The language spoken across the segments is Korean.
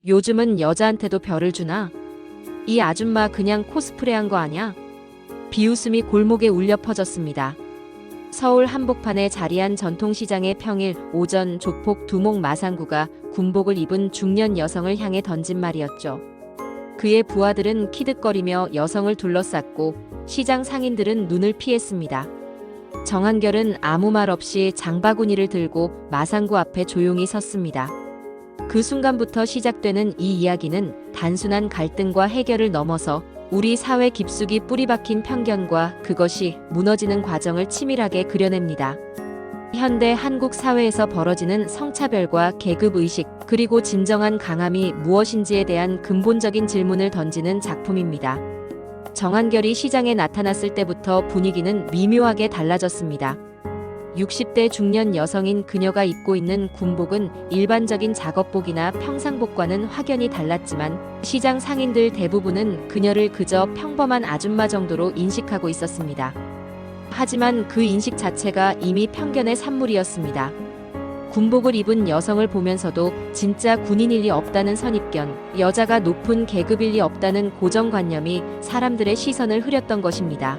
요즘은 여자한테도 별을 주나? 이 아줌마 그냥 코스프레한 거 아냐? 비웃음이 골목에 울려 퍼졌습니다. 서울 한복판에 자리한 전통시장의 평일 오전 조폭 두목 마상구가 군복을 입은 중년 여성을 향해 던진 말이었죠. 그의 부하들은 키득거리며 여성을 둘러쌌고 시장 상인들은 눈을 피했습니다. 정한결은 아무 말 없이 장바구니를 들고 마상구 앞에 조용히 섰습니다. 그 순간부터 시작되는 이 이야기는 단순한 갈등과 해결을 넘어서 우리 사회 깊숙이 뿌리박힌 편견과 그것이 무너지는 과정을 치밀하게 그려냅니다. 현대 한국 사회에서 벌어지는 성차별과 계급의식, 그리고 진정한 강함이 무엇인지에 대한 근본적인 질문을 던지는 작품입니다. 정한결이 시장에 나타났을 때부터 분위기는 미묘하게 달라졌습니다. 60대 중년 여성인 그녀가 입고 있는 군복은 일반적인 작업복이나 평상복과는 확연히 달랐지만 시장 상인들 대부분은 그녀를 그저 평범한 아줌마 정도로 인식하고 있었습니다. 하지만 그 인식 자체가 이미 편견의 산물이었습니다. 군복을 입은 여성을 보면서도 진짜 군인일 리 없다는 선입견, 여자가 높은 계급일 리 없다는 고정관념이 사람들의 시선을 흐렸던 것입니다.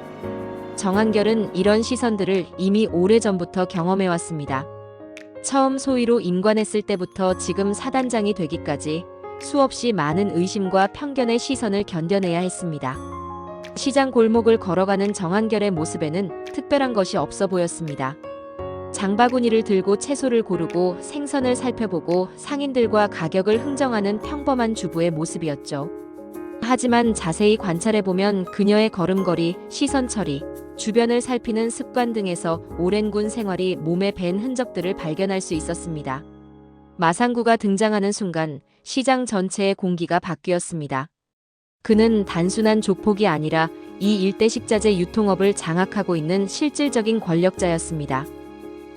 정한결은 이런 시선들을 이미 오래전부터 경험해왔습니다. 처음 소위로 임관했을 때부터 지금 사단장이 되기까지 수없이 많은 의심과 편견의 시선을 견뎌내야 했습니다. 시장 골목을 걸어가는 정한결의 모습에는 특별한 것이 없어 보였습니다. 장바구니를 들고 채소를 고르고 생선을 살펴보고 상인들과 가격을 흥정하는 평범한 주부의 모습이었죠. 하지만 자세히 관찰해보면 그녀의 걸음걸이, 시선 처리, 주변을 살피는 습관 등에서 오랜 군 생활이 몸에 밴 흔적들을 발견할 수 있었습니다. 마상구가 등장하는 순간 시장 전체의 공기가 바뀌었습니다. 그는 단순한 조폭이 아니라 이 일대 식자재 유통업을 장악하고 있는 실질적인 권력자였습니다.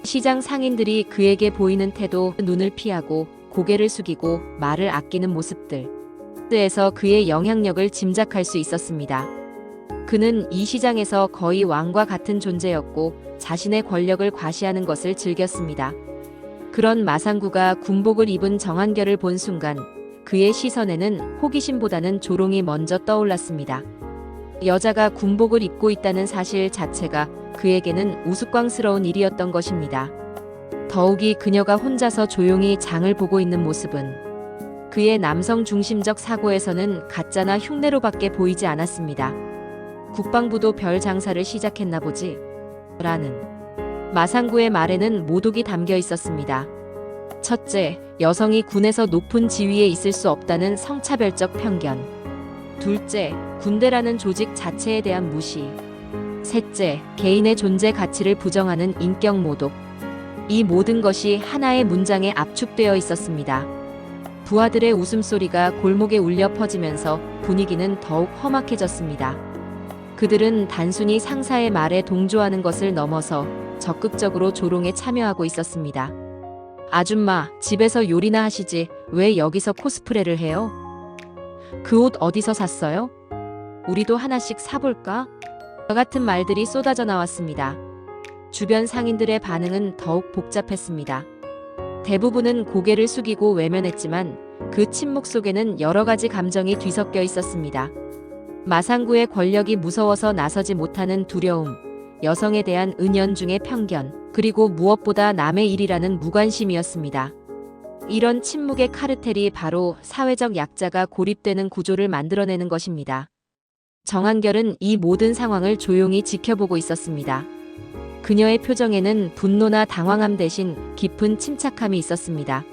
시장 상인들이 그에게 보이는 태도, 눈을 피하고 고개를 숙이고 말을 아끼는 모습들, 에서 그의 영향력을 짐작할 수 있었습니다. 그는 이 시장에서 거의 왕과 같은 존재였고 자신의 권력을 과시하는 것을 즐겼습니다. 그런 마상구가 군복을 입은 정한결을 본 순간 그의 시선에는 호기심보다는 조롱이 먼저 떠올랐습니다. 여자가 군복을 입고 있다는 사실 자체가 그에게는 우스꽝스러운 일이었던 것입니다. 더욱이 그녀가 혼자서 조용히 장을 보고 있는 모습은 그의 남성 중심적 사고에서는 가짜나 흉내로밖에 보이지 않았습니다. 국방부도 별 장사를 시작했나 보지? 라는 마상구의 말에는 모독이 담겨 있었습니다. 첫째, 여성이 군에서 높은 지위에 있을 수 없다는 성차별적 편견. 둘째, 군대라는 조직 자체에 대한 무시. 셋째, 개인의 존재 가치를 부정하는 인격 모독. 이 모든 것이 하나의 문장에 압축되어 있었습니다. 부하들의 웃음소리가 골목에 울려 퍼지면서 분위기는 더욱 험악해졌습니다. 그들은 단순히 상사의 말에 동조하는 것을 넘어서 적극적으로 조롱에 참여하고 있었습니다. 아줌마, 집에서 요리나 하시지 왜 여기서 코스프레를 해요? 그 옷 어디서 샀어요? 우리도 하나씩 사볼까? 같은 말들이 쏟아져 나왔습니다. 주변 상인들의 반응은 더욱 복잡했습니다. 대부분은 고개를 숙이고 외면했지만 그 침묵 속에는 여러 가지 감정이 뒤섞여 있었습니다. 마상구의 권력이 무서워서 나서지 못하는 두려움, 여성에 대한 은연중의 편견, 그리고 무엇보다 남의 일이라는 무관심이었습니다. 이런 침묵의 카르텔이 바로 사회적 약자가 고립되는 구조를 만들어내는 것입니다. 정한결은 이 모든 상황을 조용히 지켜보고 있었습니다. 그녀의 표정에는 분노나 당황함 대신 깊은 침착함이 있었습니다.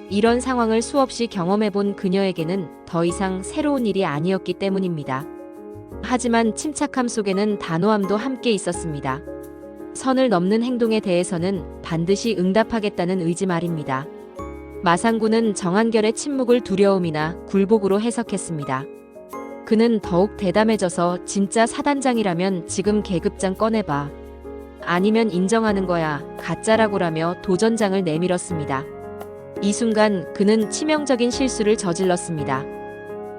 이런 상황을 수없이 경험해본 그녀에게는 더 이상 새로운 일이 아니었기 때문입니다. 하지만 침착함 속에는 단호함도 함께 있었습니다. 선을 넘는 행동에 대해서는 반드시 응답하겠다는 의지 말입니다. 마상구는 정한결의 침묵을 두려움이나 굴복으로 해석했습니다. 그는 더욱 대담해져서 진짜 사단장이라면 지금 계급장 꺼내봐. 아니면 인정하는 거야, 가짜라고라며 도전장을 내밀었습니다. 이 순간 그는 치명적인 실수를 저질렀습니다.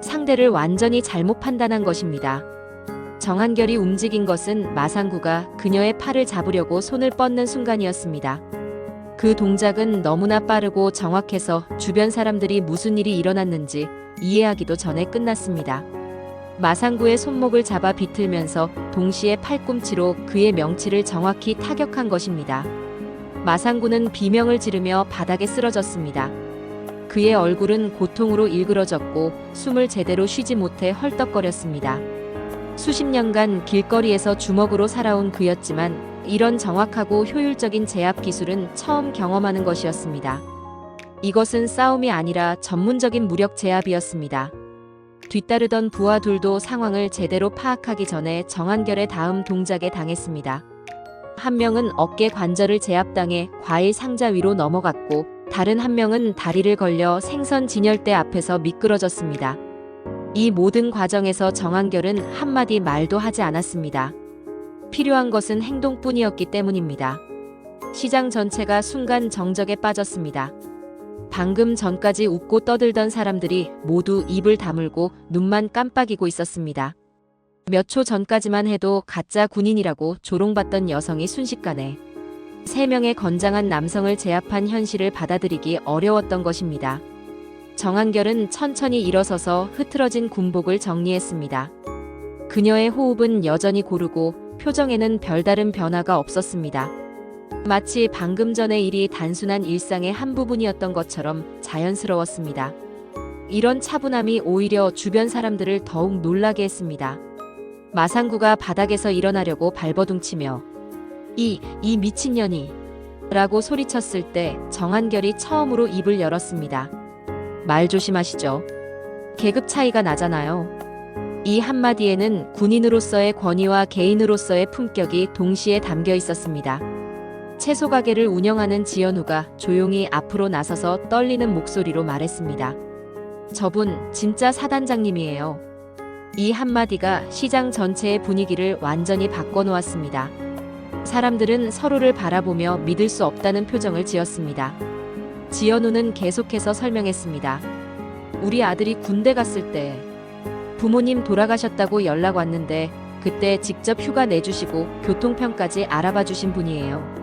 상대를 완전히 잘못 판단한 것입니다. 정한결이 움직인 것은 마상구가 그녀의 팔을 잡으려고 손을 뻗는 순간이었습니다. 그 동작은 너무나 빠르고 정확해서 주변 사람들이 무슨 일이 일어났는지 이해하기도 전에 끝났습니다. 마상구의 손목을 잡아 비틀면서 동시에 팔꿈치로 그의 명치를 정확히 타격한 것입니다. 마상구는 비명을 지르며 바닥에 쓰러졌습니다. 그의 얼굴은 고통으로 일그러졌고 숨을 제대로 쉬지 못해 헐떡거렸습니다. 수십 년간 길거리에서 주먹으로 살아온 그였지만 이런 정확하고 효율적인 제압 기술은 처음 경험하는 것이었습니다. 이것은 싸움이 아니라 전문적인 무력 제압이었습니다. 뒤따르던 부하들도 상황을 제대로 파악하기 전에 정한결의 다음 동작에 당했습니다. 한 명은 어깨 관절을 제압당해 과일 상자 위로 넘어갔고 다른 한 명은 다리를 걸려 생선 진열대 앞에서 미끄러졌습니다. 이 모든 과정에서 정한결은 한마디 말도 하지 않았습니다. 필요한 것은 행동뿐이었기 때문입니다. 시장 전체가 순간 정적에 빠졌습니다. 방금 전까지 웃고 떠들던 사람들이 모두 입을 다물고 눈만 깜빡이고 있었습니다. 몇 초 전까지만 해도 가짜 군인이라고 조롱받던 여성이 순식간에 3명의 건장한 남성을 제압한 현실을 받아들이기 어려웠던 것입니다. 정한결은 천천히 일어서서 흐트러진 군복을 정리했습니다. 그녀의 호흡은 여전히 고르고 표정에는 별다른 변화가 없었습니다. 마치 방금 전의 일이 단순한 일상의 한 부분이었던 것처럼 자연스러웠습니다. 이런 차분함이 오히려 주변 사람들을 더욱 놀라게 했습니다. 마상구가 바닥에서 일어나려고 발버둥치며 이 미친년이 라고 소리쳤을 때 정한결이 처음으로 입을 열었습니다. 말 조심하시죠. 계급 차이가 나잖아요. 이 한마디에는 군인으로서의 권위와 개인으로서의 품격이 동시에 담겨 있었습니다. 채소 가게를 운영하는 지연우가 조용히 앞으로 나서서 떨리는 목소리로 말했습니다. 저분 진짜 사단장님이에요. 이 한마디가 시장 전체의 분위기를 완전히 바꿔놓았습니다. 사람들은 서로를 바라보며 믿을 수 없다는 표정을 지었습니다. 지연우는 계속해서 설명했습니다. 우리 아들이 군대 갔을 때 부모님 돌아가셨다고 연락 왔는데 그때 직접 휴가 내주시고 교통편까지 알아봐 주신 분이에요.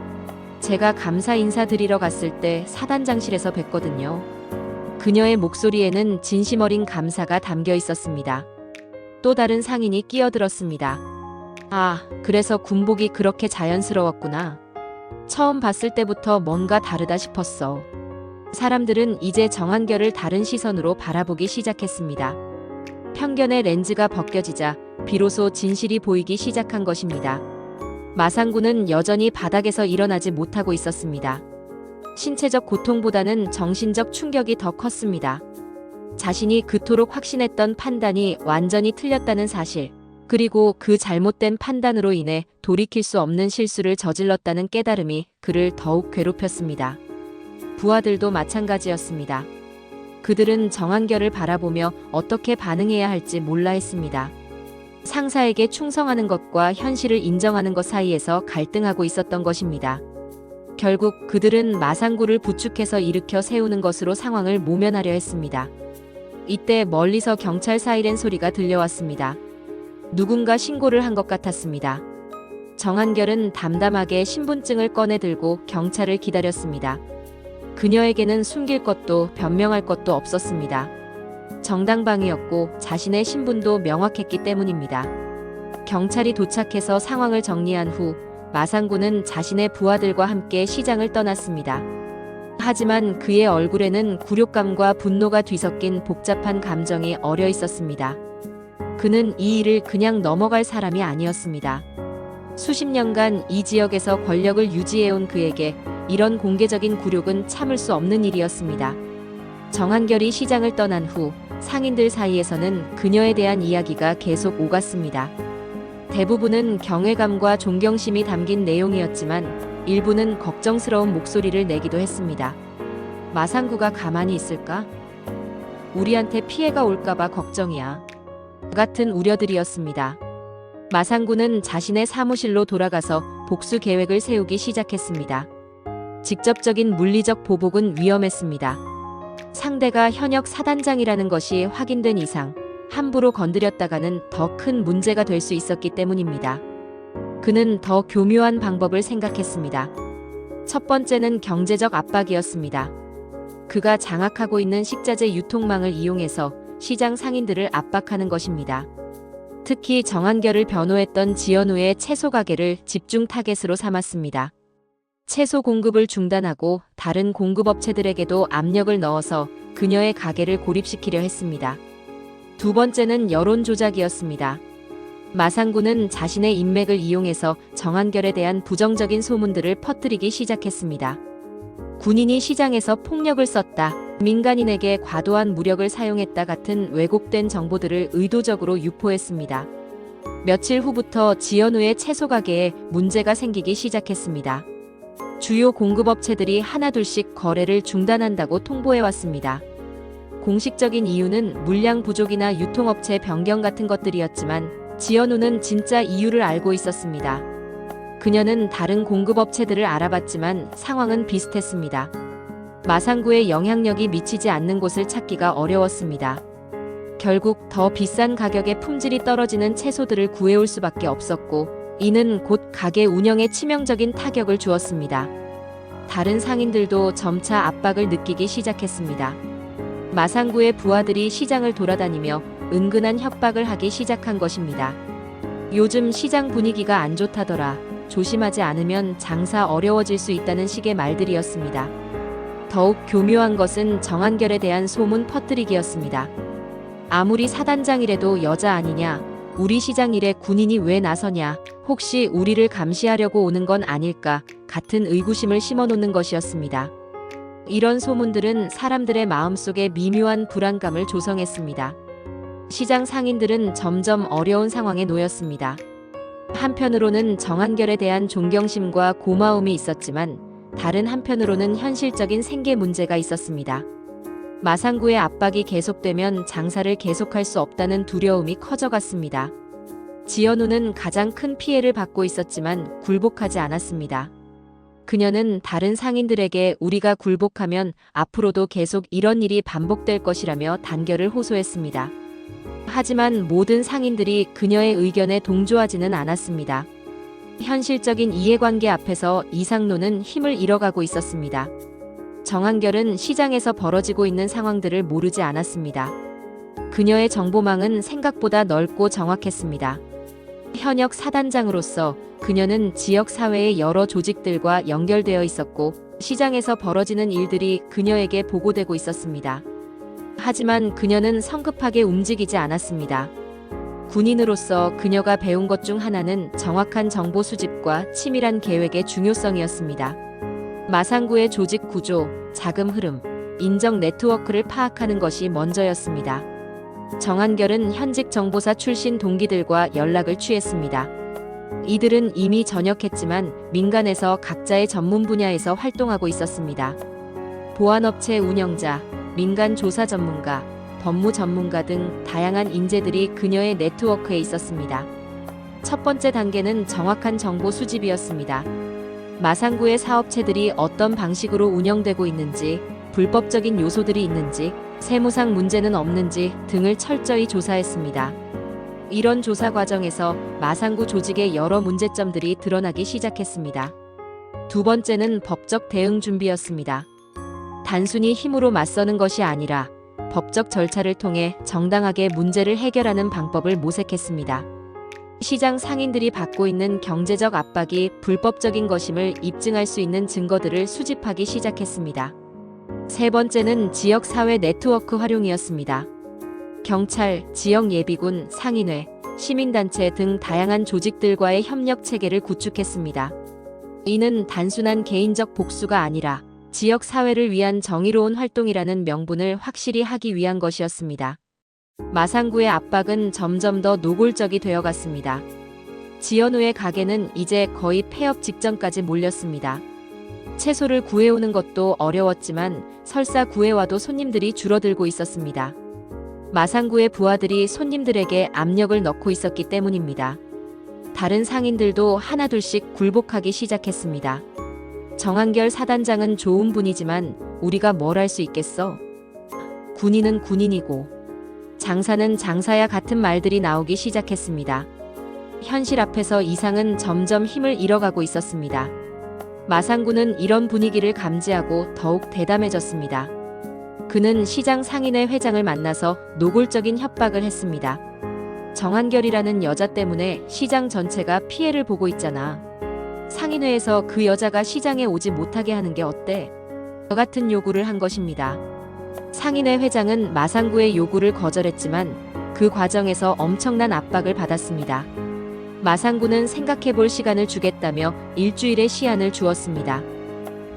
제가 감사 인사드리러 갔을 때 사단장실에서 뵀거든요. 그녀의 목소리에는 진심 어린 감사가 담겨 있었습니다. 또 다른 상인이 끼어들었습니다. 아, 그래서 군복이 그렇게 자연스러웠구나. 처음 봤을 때부터 뭔가 다르다 싶었어. 사람들은 이제 정한결을 다른 시선으로 바라보기 시작했습니다. 편견의 렌즈가 벗겨지자 비로소 진실이 보이기 시작한 것입니다. 마상구는 여전히 바닥에서 일어나지 못하고 있었습니다. 신체적 고통보다는 정신적 충격이 더 컸습니다. 자신이 그토록 확신했던 판단이 완전히 틀렸다는 사실, 그리고 그 잘못된 판단으로 인해 돌이킬 수 없는 실수를 저질렀다는 깨달음이 그를 더욱 괴롭혔습니다. 부하들도 마찬가지였습니다. 그들은 정한결을 바라보며 어떻게 반응해야 할지 몰라 했습니다. 상사에게 충성하는 것과 현실을 인정하는 것 사이에서 갈등하고 있었던 것입니다. 결국 그들은 마상구를 부축해서 일으켜 세우는 것으로 상황을 모면하려 했습니다. 이때 멀리서 경찰 사이렌 소리가 들려왔습니다. 누군가 신고를 한 것 같았습니다. 정한결은 담담하게 신분증을 꺼내 들고 경찰을 기다렸습니다. 그녀에게는 숨길 것도 변명할 것도 없었습니다. 정당방위였고 자신의 신분도 명확했기 때문입니다. 경찰이 도착해서 상황을 정리한 후 마상구는 자신의 부하들과 함께 시장을 떠났습니다. 하지만 그의 얼굴에는 굴욕감과 분노가 뒤섞인 복잡한 감정이 어려 있었습니다. 그는 이 일을 그냥 넘어갈 사람이 아니었습니다. 수십 년간 이 지역에서 권력을 유지해온 그에게 이런 공개적인 굴욕은 참을 수 없는 일이었습니다. 정한결이 시장을 떠난 후 상인들 사이에서는 그녀에 대한 이야기가 계속 오갔습니다. 대부분은 경외감과 존경심이 담긴 내용이었지만 일부는 걱정스러운 목소리를 내기도 했습니다. 마상구가 가만히 있을까? 우리한테 피해가 올까봐 걱정이야. 같은 우려들이었습니다. 마상구는 자신의 사무실로 돌아가서 복수 계획을 세우기 시작했습니다. 직접적인 물리적 보복은 위험했습니다. 상대가 현역 사단장이라는 것이 확인된 이상 함부로 건드렸다가는 더 큰 문제가 될 수 있었기 때문입니다. 그는 더 교묘한 방법을 생각했습니다. 첫 번째는 경제적 압박이었습니다. 그가 장악하고 있는 식자재 유통망을 이용해서 시장 상인들을 압박하는 것입니다. 특히 정한결을 변호했던 지연우의 채소 가게를 집중 타겟으로 삼았습니다. 채소 공급을 중단하고 다른 공급업체들에게도 압력을 넣어서 그녀의 가게를 고립시키려 했습니다. 두 번째는 여론 조작이었습니다. 마상구는 자신의 인맥을 이용해서 정한결에 대한 부정적인 소문들을 퍼뜨리기 시작했습니다. 군인이 시장에서 폭력을 썼다, 민간인에게 과도한 무력을 사용했다 같은 왜곡된 정보들을 의도적으로 유포했습니다. 며칠 후부터 지연우의 채소 가게에 문제가 생기기 시작했습니다. 주요 공급업체들이 하나둘씩 거래를 중단한다고 통보해왔습니다. 공식적인 이유는 물량 부족이나 유통업체 변경 같은 것들이었지만 지연우는 진짜 이유를 알고 있었습니다. 그녀는 다른 공급업체들을 알아봤지만 상황은 비슷했습니다. 마상구의 영향력이 미치지 않는 곳을 찾기가 어려웠습니다. 결국 더 비싼 가격에 품질이 떨어지는 채소들을 구해올 수밖에 없었고, 이는 곧 가게 운영에 치명적인 타격을 주었습니다. 다른 상인들도 점차 압박을 느끼기 시작했습니다. 마상구의 부하들이 시장을 돌아다니며 은근한 협박을 하기 시작한 것입니다. 요즘 시장 분위기가 안 좋다더라. 조심하지 않으면 장사 어려워질 수 있다는 식의 말들이었습니다. 더욱 교묘한 것은 정한결에 대한 소문 퍼뜨리기였습니다. 아무리 사단장이라도 여자 아니냐, 우리 시장 일에 군인이 왜 나서냐, 혹시 우리를 감시하려고 오는 건 아닐까 같은 의구심을 심어놓는 것이었습니다. 이런 소문들은 사람들의 마음속에 미묘한 불안감을 조성했습니다. 시장 상인들은 점점 어려운 상황에 놓였습니다. 한편으로는 정한결에 대한 존경심과 고마움이 있었지만 다른 한편으로는 현실적인 생계 문제가 있었습니다. 마상구의 압박이 계속되면 장사를 계속할 수 없다는 두려움이 커져갔습니다. 지연우는 가장 큰 피해를 받고 있었지만 굴복하지 않았습니다. 그녀는 다른 상인들에게 우리가 굴복하면 앞으로도 계속 이런 일이 반복될 것이라며 단결을 호소했습니다. 하지만 모든 상인들이 그녀의 의견에 동조하지는 않았습니다. 현실적인 이해관계 앞에서 이상로는 힘을 잃어가고 있었습니다. 정한결은 시장에서 벌어지고 있는 상황들을 모르지 않았습니다. 그녀의 정보망은 생각보다 넓고 정확했습니다. 현역 사단장으로서 그녀는 지역 사회의 여러 조직들과 연결되어 있었고 시장에서 벌어지는 일들이 그녀에게 보고되고 있었습니다. 하지만 그녀는 성급하게 움직이지 않았습니다. 군인으로서 그녀가 배운 것 중 하나는 정확한 정보 수집과 치밀한 계획의 중요성이었습니다. 마상구의 조직 구조, 자금 흐름, 인적 네트워크를 파악하는 것이 먼저였습니다. 정한결은 현직 정보사 출신 동기들과 연락을 취했습니다. 이들은 이미 전역했지만 민간에서 각자의 전문 분야에서 활동하고 있었습니다. 보안업체 운영자, 민간 조사 전문가, 법무 전문가 등 다양한 인재들이 그녀의 네트워크에 있었습니다. 첫 번째 단계는 정확한 정보 수집이었습니다. 마상구의 사업체들이 어떤 방식으로 운영되고 있는지, 불법적인 요소들이 있는지, 세무상 문제는 없는지 등을 철저히 조사했습니다. 이런 조사 과정에서 마상구 조직의 여러 문제점들이 드러나기 시작했습니다. 두 번째는 법적 대응 준비였습니다. 단순히 힘으로 맞서는 것이 아니라 법적 절차를 통해 정당하게 문제를 해결하는 방법을 모색했습니다. 시장 상인들이 받고 있는 경제적 압박이 불법적인 것임을 입증할 수 있는 증거들을 수집하기 시작했습니다. 세 번째는 지역사회 네트워크 활용이었습니다. 경찰, 지역예비군, 상인회, 시민단체 등 다양한 조직들과의 협력 체계를 구축했습니다. 이는 단순한 개인적 복수가 아니라 지역 사회를 위한 정의로운 활동이라는 명분을 확실히 하기 위한 것이었습니다. 마상구의 압박은 점점 더 노골적이 되어갔습니다. 지연우의 가게는 이제 거의 폐업 직전까지 몰렸습니다. 채소를 구해오는 것도 어려웠지만 설사 구해와도 손님들이 줄어들고 있었습니다. 마상구의 부하들이 손님들에게 압력을 넣고 있었기 때문입니다. 다른 상인들도 하나둘씩 굴복하기 시작했습니다. 정한결 사단장은 좋은 분이지만 우리가 뭘 할 수 있겠어? 군인은 군인이고 장사는 장사야 같은 말들이 나오기 시작했습니다. 현실 앞에서 이상은 점점 힘을 잃어가고 있었습니다. 마상구는 이런 분위기를 감지하고 더욱 대담해졌습니다. 그는 시장 상인회 회장을 만나서 노골적인 협박을 했습니다. 정한결이라는 여자 때문에 시장 전체가 피해를 보고 있잖아. 상인회에서 그 여자가 시장에 오지 못하게 하는 게 어때? 같은 요구를 한 것입니다. 상인회 회장은 마상구의 요구를 거절했지만 그 과정에서 엄청난 압박을 받았습니다. 마상구는 생각해볼 시간을 주겠다며 일주일의 시한을 주었습니다.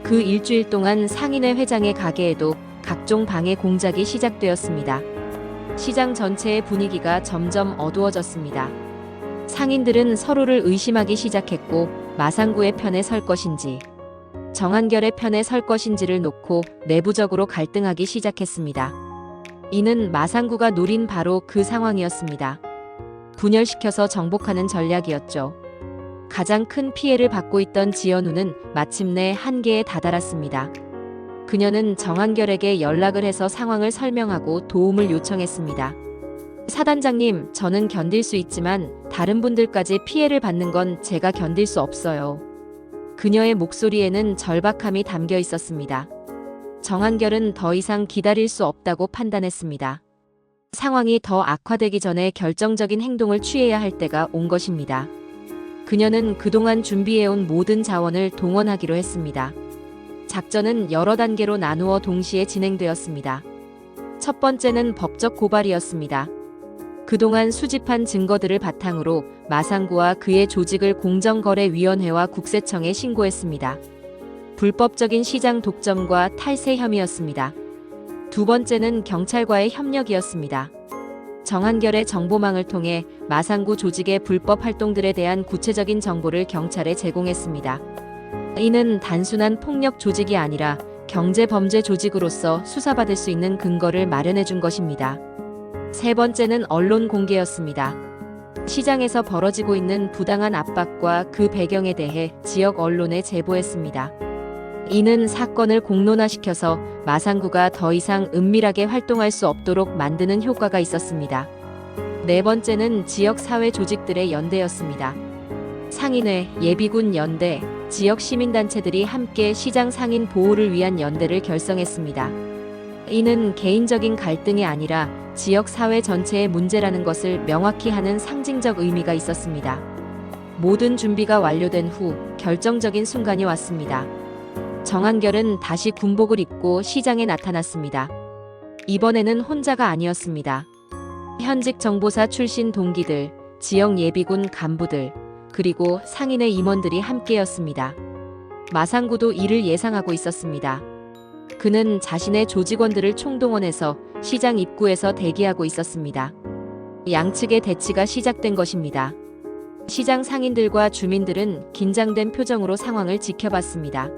그 일주일 동안 상인회 회장의 가게에도 각종 방해 공작이 시작되었습니다. 시장 전체의 분위기가 점점 어두워졌습니다. 상인들은 서로를 의심하기 시작했고 마상구의 편에 설 것인지 정한결의 편에 설 것인지를 놓고 내부적으로 갈등하기 시작했습니다. 이는 마상구가 노린 바로 그 상황이었습니다. 분열시켜서 정복하는 전략이었죠. 가장 큰 피해를 받고 있던 지연우는 마침내 한계에 다다랐습니다. 그녀는 정한결에게 연락을 해서 상황을 설명하고 도움을 요청했습니다. 사단장님, 저는 견딜 수 있지만 다른 분들까지 피해를 받는 건 제가 견딜 수 없어요. 그녀의 목소리에는 절박함이 담겨 있었습니다. 정한결은 더 이상 기다릴 수 없다고 판단했습니다. 상황이 더 악화되기 전에 결정적인 행동을 취해야 할 때가 온 것입니다. 그녀는 그동안 준비해온 모든 자원을 동원하기로 했습니다. 작전은 여러 단계로 나누어 동시에 진행되었습니다. 첫 번째는 법적 고발이었습니다. 그동안 수집한 증거들을 바탕으로 마상구와 그의 조직을 공정거래위원회와 국세청에 신고했습니다. 불법적인 시장 독점과 탈세 혐의였습니다. 두 번째는 경찰과의 협력이었습니다. 정한결의 정보망을 통해 마상구 조직의 불법 활동들에 대한 구체적인 정보를 경찰에 제공했습니다. 이는 단순한 폭력 조직이 아니라 경제범죄 조직으로서 수사받을 수 있는 근거를 마련해 준 것입니다. 세 번째는 언론 공개였습니다. 시장에서 벌어지고 있는 부당한 압박과 그 배경에 대해 지역 언론에 제보했습니다. 이는 사건을 공론화시켜서 마상구가 더 이상 은밀하게 활동할 수 없도록 만드는 효과가 있었습니다. 네 번째는 지역 사회 조직들의 연대였습니다. 상인회, 예비군 연대, 지역 시민단체들이 함께 시장 상인 보호를 위한 연대를 결성했습니다. 이는 개인적인 갈등이 아니라 지역 사회 전체의 문제라는 것을 명확히 하는 상징적 의미가 있었습니다. 모든 준비가 완료된 후 결정적인 순간이 왔습니다. 정한결은 다시 군복을 입고 시장에 나타났습니다. 이번에는 혼자가 아니었습니다. 현직 정보사 출신 동기들, 지역 예비군 간부들, 그리고 상인의 임원들이 함께였습니다. 마상구도 이를 예상하고 있었습니다. 그는 자신의 조직원들을 총동원해서 시장 입구에서 대기하고 있었습니다. 양측의 대치가 시작된 것입니다. 시장 상인들과 주민들은 긴장된 표정으로 상황을 지켜봤습니다.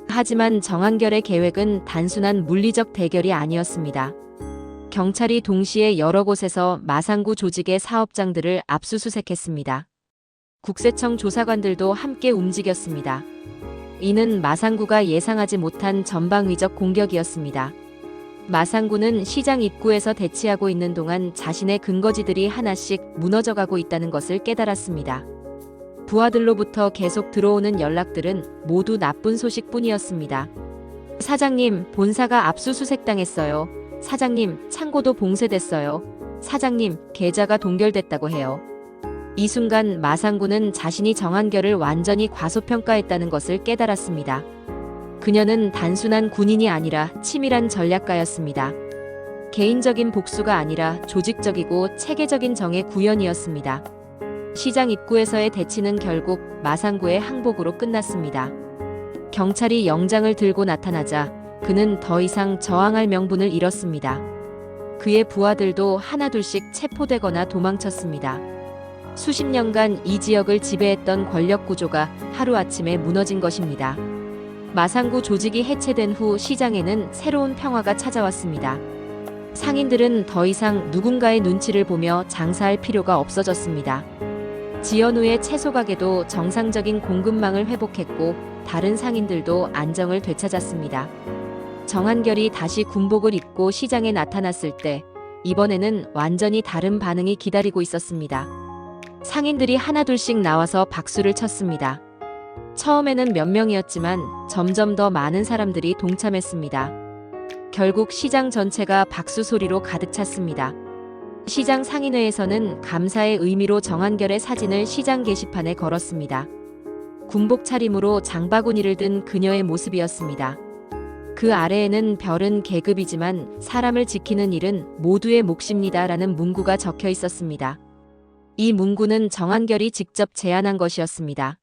하지만 정한결의 계획은 단순한 물리적 대결이 아니었습니다. 경찰이 동시에 여러 곳에서 마상구 조직의 사업장들을 압수수색했습니다. 국세청 조사관들도 함께 움직였습니다. 이는 마상구가 예상하지 못한 전방위적 공격이었습니다. 마상구는 시장 입구에서 대치하고 있는 동안 자신의 근거지들이 하나씩 무너져가고 있다는 것을 깨달았습니다. 부하들로부터 계속 들어오는 연락들은 모두 나쁜 소식뿐이었습니다. 사장님, 본사가 압수수색당했어요. 사장님, 창고도 봉쇄됐어요. 사장님, 계좌가 동결됐다고 해요. 이 순간 마상구는 자신이 정한결을 완전히 과소평가했다는 것을 깨달았습니다. 그녀는 단순한 군인이 아니라 치밀한 전략가였습니다. 개인적인 복수가 아니라 조직적이고 체계적인 정의 구현이었습니다. 시장 입구에서의 대치는 결국 마상구의 항복으로 끝났습니다. 경찰이 영장을 들고 나타나자 그는 더 이상 저항할 명분을 잃었습니다. 그의 부하들도 하나둘씩 체포되거나 도망쳤습니다. 수십 년간 이 지역을 지배했던 권력 구조가 하루아침에 무너진 것입니다. 마상구 조직이 해체된 후 시장에는 새로운 평화가 찾아왔습니다. 상인들은 더 이상 누군가의 눈치를 보며 장사할 필요가 없어졌습니다. 지연우의 채소 가게도 정상적인 공급망을 회복했고 다른 상인들도 안정을 되찾았습니다. 정한결이 다시 군복을 입고 시장에 나타났을 때 이번에는 완전히 다른 반응이 기다리고 있었습니다. 상인들이 하나둘씩 나와서 박수를 쳤습니다. 처음에는 몇 명이었지만 점점 더 많은 사람들이 동참했습니다. 결국 시장 전체가 박수 소리로 가득 찼습니다. 시장 상인회에서는 감사의 의미로 정한결의 사진을 시장 게시판에 걸었습니다. 군복 차림으로 장바구니를 든 그녀의 모습이었습니다. 그 아래에는 별은 계급이지만 사람을 지키는 일은 모두의 몫입니다라는 문구가 적혀 있었습니다. 이 문구는 정한결이 직접 제안한 것이었습니다.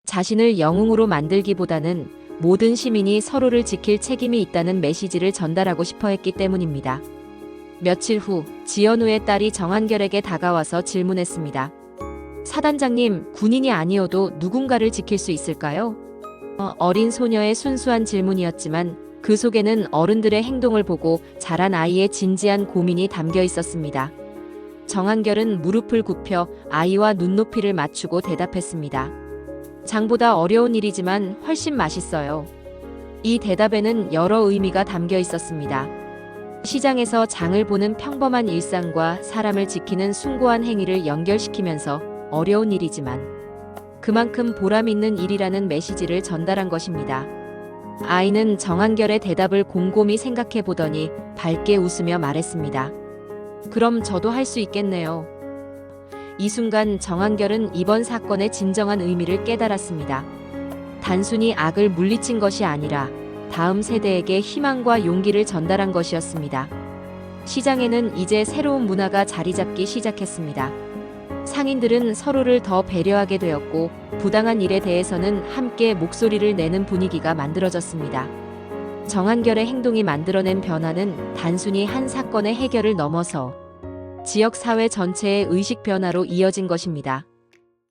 자신을 영웅으로 만들기보다는 모든 시민이 서로를 지킬 책임이 있다는 메시지를 전달하고 싶어 했기 때문입니다. 며칠 후 지연우의 딸이 정한결에게 다가와서 질문했습니다. 사단장님, 군인이 아니어도 누군가를 지킬 수 있을까요? 어린 소녀의 순수한 질문이었지만 그 속에는 어른들의 행동을 보고 자란 아이의 진지한 고민이 담겨 있었습니다. 정한결은 무릎을 굽혀 아이와 눈높이를 맞추고 대답했습니다. 장보다 어려운 일이지만 훨씬 맛있어요. 이 대답에는 여러 의미가 담겨 있었습니다. 시장에서 장을 보는 평범한 일상과 사람을 지키는 숭고한 행위를 연결시키면서 어려운 일이지만 그만큼 보람 있는 일이라는 메시지를 전달한 것입니다. 아이는 정한결의 대답을 곰곰이 생각해 보더니 밝게 웃으며 말했습니다. 그럼 저도 할 수 있겠네요. 이 순간 정한결은 이번 사건의 진정한 의미를 깨달았습니다. 단순히 악을 물리친 것이 아니라 다음 세대에게 희망과 용기를 전달한 것이었습니다. 시장에는 이제 새로운 문화가 자리 잡기 시작했습니다. 상인들은 서로를 더 배려하게 되었고 부당한 일에 대해서는 함께 목소리를 내는 분위기가 만들어졌습니다. 정한결의 행동이 만들어낸 변화는 단순히 한 사건의 해결을 넘어서 지역 사회 전체의 의식 변화로 이어진 것입니다.